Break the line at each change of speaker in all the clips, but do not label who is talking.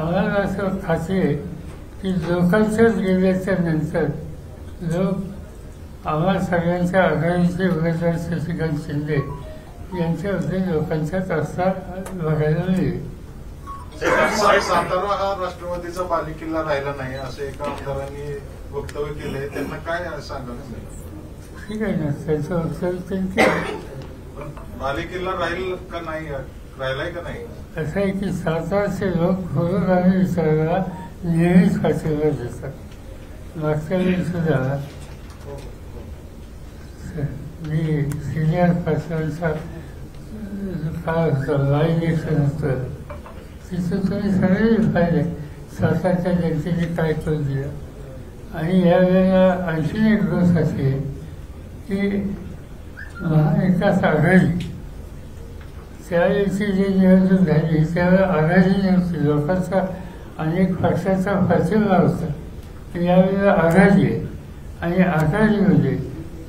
आम्हाला असं खात्री आहे की लोकांच्याच गेल्याच्या नंतर लोक आम्हा सगळ्यांच्या आघाडीचे उमेदवार शशिकांत शिंदे यांच्यामध्ये लोकांच्याच आस्था बघायला मिळेल.
सातारा हा राष्ट्रवादीचा बालेकिल्ला राहिला नाही असं एका आमदारांनी वक्तव्य केलंय, त्यांना काय सांगायचं?
ठीक आहे ना, त्यांचं वक्तव्य त्यांनी
बालेकिल्ला राहील का नाही, राहिलाय का नाही?
असं आहे की सातारचे लोक पुरोगामी विचाराला नेहमीच पाठिंबा देतात. मागच्या वेळी सुद्धा मी सिनियर पर्सनचा काळ होता, बाय इलेक्शन होतं, तिथं तुम्ही सगळे पाहिले सातारच्या जनतेने काय करून दिलं. आणि यावेळेला आणखी एक गोष्ट अशी आहे की महाविकास आघाडी त्यावेळेची जी निवडणूक झाली त्यावेळेला आघाडी नव्हती, लोकांचा अनेक पक्षाचा पाठिंबा होता. यावेळेला आघाडी आहे आणि आघाडीमध्ये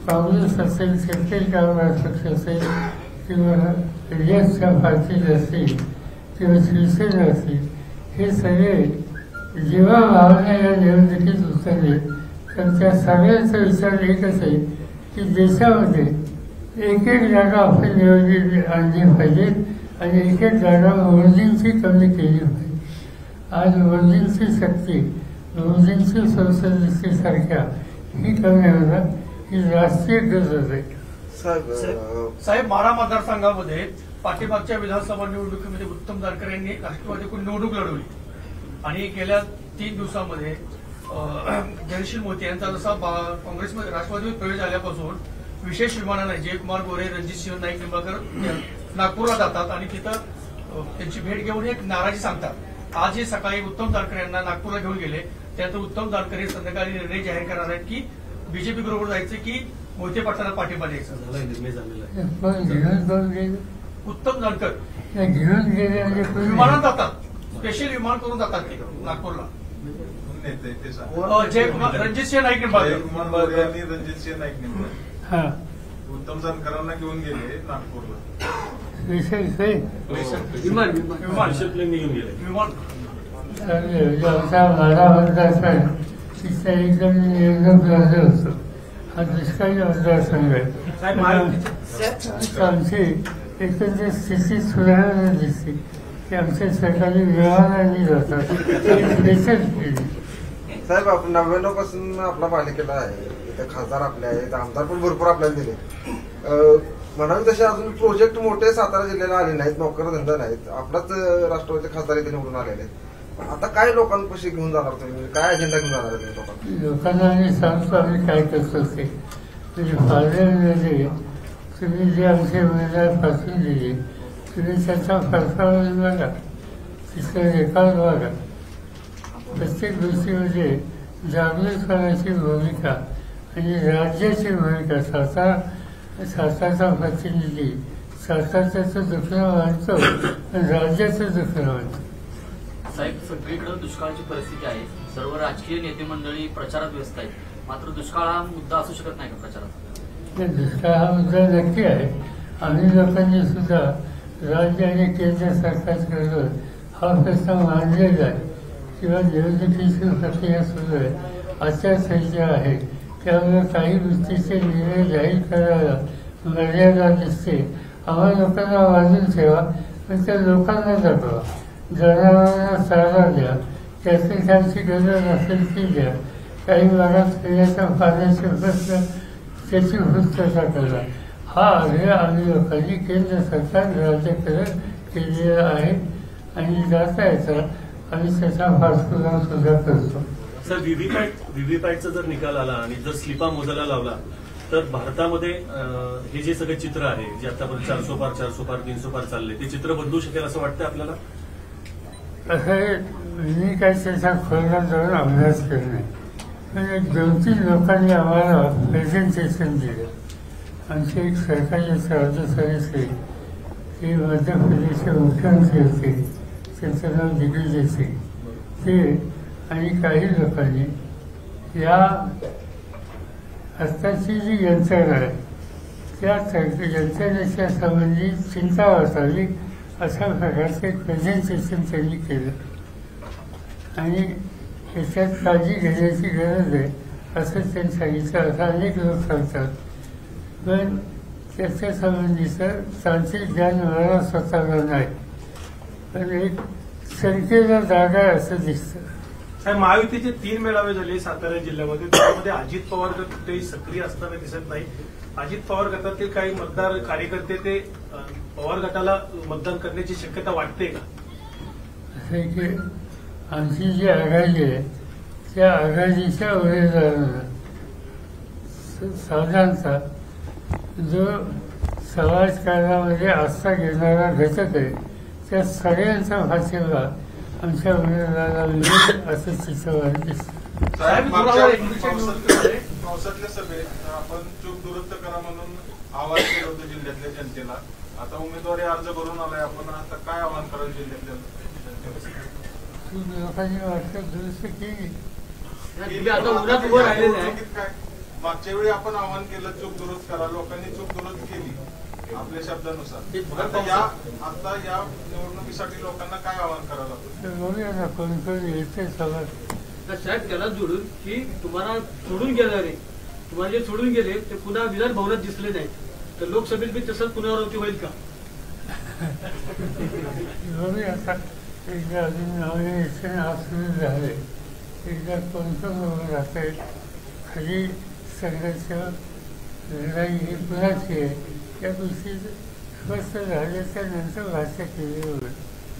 काँग्रेस असेल, शेतकरी कामगार पक्ष असेल किंवा रियाजच्या पार्टी असतील किंवा शिवसेना असतील, हे सगळे जेव्हा भावना या निवडणुकीत उतरले तर त्या सगळ्यांचा विचार एकच आहे की देशामध्ये एक एक जागा आपण निवडली आणली पाहिजेत आणि एक एक जागा मोदींची कमी केली पाहिजे. आज मोदींची शक्ती, मोदींची संसदेची सारख्या ही कमी होणार ही राष्ट्रीय गरज आहे.
साहेब, माढा मतदारसंघामध्ये पाठीमागच्या विधानसभा निवडणुकीमध्ये उत्तम जानकर यांनी राष्ट्रवादीकडून निवडणूक लढवली आणि गेल्या 3 दिवसांमध्ये जयश्री मोती यांचा जसा काँग्रेसमध्ये राष्ट्रवादीवर प्रवेश झाल्यापासून विशेष विमानाने जयकुमार गोरे, रणजितसिंह नाईक निंबाळकर नागपूरला जातात आणि तिथं त्यांची भेट घेऊन एक नाराजी सांगतात. आज हे सकाळी उत्तम जानकर यांना नागपूरला घेऊन गेले, त्यानंतर उत्तम जानकर हे संध्याकाळी निर्णय जाहीर करणार आहेत की बीजेपी बरोबर जायचं की मोहिते पाटलांना पाठिंबा द्यायचा. निर्णय झालेला आहे. उत्तम जानकर
घेऊन गेले
विमानात जातात, स्पेशल विमान करून जातात ते नागपूरला. रणजितसिंह नाईक निंबाळकर
यांनी रणजितसिंह नाईक निंबाळकर उत्तम जानकरांना घेऊन गेले नागपूरला.
विमान
आमचा माझा मतदारसंघ तिथं एकदम निवडणूक लढत होतो. हा दुष्काळी मतदारसंघ आहे. आमची एकंदर स्थिती सुधारणा दिसते की आमच्या सरकारी विमानांनी जातात.
साहेब, आपण 99 पासून आपला पालिकेला आहे, इथे खासदार आपले आहेत, आमदार पण भरपूर आपल्याला दिले. म्हणावे तसे अजून प्रोजेक्ट मोठे सातारा जिल्ह्याला आले नाहीत, नोकरधंदा नाहीत. आपलाच राष्ट्रवादी खासदार इथे निवडून आलेले आहेत. आता काय लोकांपाशी घेऊन जाणार तुम्ही, काय अजेंडा घेऊन जाणार तुम्ही लोकांना?
लोकांना आम्ही सांगतो आम्ही काय करतो ते. म्हणजे पार्लमेंटमध्ये तुम्ही जे आमचे उमेदवार पाठवून दिले तुम्ही त्याचा परफॉर्मन्स बघा, तिथं रेकॉर्ड बघा. प्रत्येक गोष्टीमध्ये जागृतपणाची भूमिका आणि राज्याची भूमिका. सातारचा प्रतिनिधी सातारचं दुखणं मानतो आणि राज्याचं दुखणं मानतो.
साहेब, सगळीकडे दुष्काळाची परिस्थिती आहे, सर्व राजकीय नेते मंडळी प्रचारात व्यस्त आहेत, मात्र दुष्काळ हा मुद्दा असू शकत नाही का प्रचारात?
दुष्काळ हा मुद्दा नक्की आहे. आम्ही लोकांनी सुद्धा राज्य आणि केंद्र सरकारकडून हा प्रश्न मांडलेला आहे किंवा निवडणुकीची प्रक्रिया सुरू आहे, आचारसंहिता आहे, त्यामुळे काही गोष्टीचे निर्णय जाहीर करायला मर्यादा दिसते. आम्हा लोकांना वाजून ठेवा पण त्या लोकांना दाखवा. जनावरांना चारा द्या, त्याची गरज असेल ती द्या. काही भागात पिण्याच्या पाण्याचे प्रश्न त्याची पूर्तता करा. हा आग्रह आम्ही लोकांनी केंद्र सरकार राज्याकडे केलेला आहे आणि जाता येता आम्ही त्याचा पाठपुरावा सुद्धा करतो.
सर, व्हीव्हीपॅटचा जर निकाल आला आणि जर स्लिपा मोजायला लावला तर भारतामध्ये हे जे सगळे चित्र आहे जे आतापर्यंत 400 पार 300 पार चालले ते चित्र बदलू शकेल असं वाटतं आपल्याला?
मी काय त्याचा खोलात जाऊन अभ्यास केला नाही, पण 2-3 लोकांनी आम्हाला प्रेझेंटेशन दिलं. आमचे एक सरकारी अधिकारी ते मध्य प्रदेशचे मुख्यमंत्री होते, त्यांचं नाव दिग्विजय सिंग, ते आणि काही लोकांनी या आत्ताची जी यंत्रणा आहे त्या यंत्रणेच्या संबंधी चिंता वाटावी अशा प्रकारचे प्रेझेंटेशन त्यांनी केलं. आणि ह्याच्यात काळजी घेण्याची गरज आहे असं त्यांनी सांगितलं. असं अनेक लोक सांगतात, पण त्याच्या संबंधीचं तांत्रिक ज्ञान मला स्वतःला नाही, पण एक शंकेला जागा आहे असं दिसतं.
साहेब, महायुतीचे 3 मेळावे झाले सातारा जिल्ह्यामध्ये, त्यामध्ये अजित पवार गट कुठेही सक्रिय असताना दिसत नाही. अजित पवार गटातील काही मतदार कार्यकर्ते ते पवार गटाला मतदान करण्याची शक्यता वाटते का?
असं की आमची जी आघाडी आहे त्या आघाडीच्या उमेदवारांना साधारणतः जो समाजकारणामध्ये आस्था घेणारा घटक आहे त्या सगळ्यांचा भाषेला आमच्या उमेदवाराला मिळेल असं चित्र दिसतं.
साहेब, मागच्या पावसातल्या सभेत आपण चूक दुरुस्त करा म्हणून आवाहन केलं होतं जिल्ह्यातल्या जनतेला. आता उमेदवारी अर्ज भरून आलाय आपण, आता काय आवाहन कराल जिल्ह्यातल्या जनतेला?
लोकांनी वाटतं दुरुस्त केली.
आता उन्हात उभं राहिलेलं आहे.
काय मागच्या वेळी आपण आवाहन केलं चूक दुरुस्त करा, लोकांनी चूक दुरुस्त केली आपल्या शब्दानुसार. आता या निवडणुकीसाठी लोकांना काय आवाहन करायला लागतं?
बघूया ना कोण कोण येते सगळं.
साहेब, त्याला जोडून की तुम्हाला सोडून गेणारे, तुम्हाला जे सोडून गेले ते पुन्हा विधान भवनात दिसले नाही, तर लोकसभेत बी तसंच पुनरावृत्ती होईल का?
बघूया आता एकदा अजून नवीन आज सुरू झाले, एकदा कोण कोण उभं राहते, खाली संघर्ष लढाई ही कुणाची आहे या गोष्टी स्पष्ट झाल्याच्या नंतर भाषा केली होईल.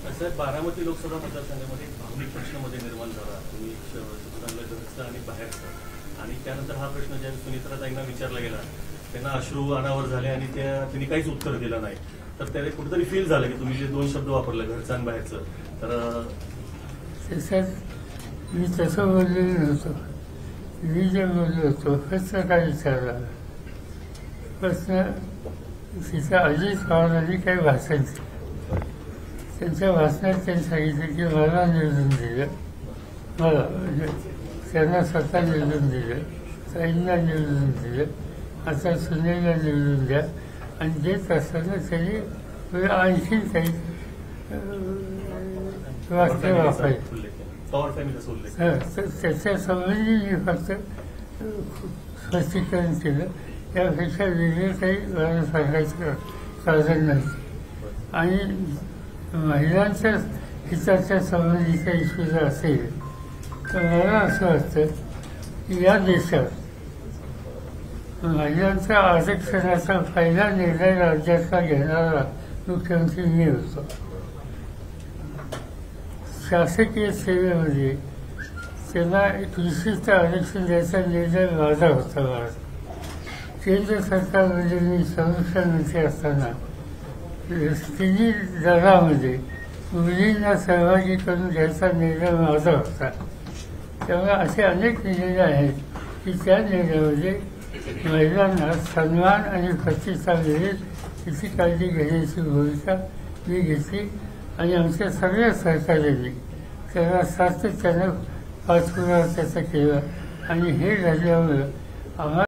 साहेब, बारामती लोकसभा मतदारसंघामध्ये भावनिक प्रश्नामध्ये निर्माण झाला. तुम्ही चांगलं घरचं आणि बाहेरचं, आणि त्यानंतर हा प्रश्न ज्या सुनीत्राताईंना विचारला गेला त्यांना अश्रू अनावर झाले आणि त्यांनी काहीच उत्तर दिलं नाही. तर त्याला कुठेतरी फील झालं की तुम्ही जे 2 शब्द वापरले घरचं आणि बाहेरचं, तर
त्याच्यात मी तसं बोललेलं नव्हतो. मी जे बोललो होतो प्रश्न काय विचारला, प्रश्न तिथं अजित पवारांनी काही भाषण केलं. त्यांच्या भाषणात त्यांनी सांगितलं की मला निवडून दिलं, मला म्हणजे त्यांना स्वतः निवडून दिलं, ताईंना निवडून दिलं, आता सुनेला निवडून द्या, आणि देत असताना त्यांनी आणखी काही वाक्य वापरायचं. त्याच्या संबंधी मी फक्त स्पष्टीकरण केलं, त्यापेक्षा वेगळं काही मला सांगायचं साधन नाही. आणि महिलांच्या हिताच्या संबंधीचा इश्यू जर असेल तर मला असं वाटतं की या देशात महिलांच्या आरक्षणाचा पहिला निर्णय राज्याचा घेणारा मुख्यमंत्री मी होतो. शासकीय सेवेमध्ये त्यांना एक विशिष्ट आरक्षण द्यायचा निर्णय माझा होता. केंद्र सरकारमध्ये मी संरक्षण मंत्री असताना तिन्ही दलामध्ये मुलींना सहभागी करून घ्यायचा निर्णय माझा होता. त्यामुळे असे अनेक निर्णय आहेत की त्या निर्णयामध्ये महिलांना सन्मान आणि प्रतिष्ठा मिळेल याची काळजी घेण्याची भूमिका मी घेतली, आणि आमच्या सगळ्या सहकार्यांनी त्याला सातत्यानं पाठपुरावा त्याचा केला, आणि हे झाल्यामुळं आम्हाला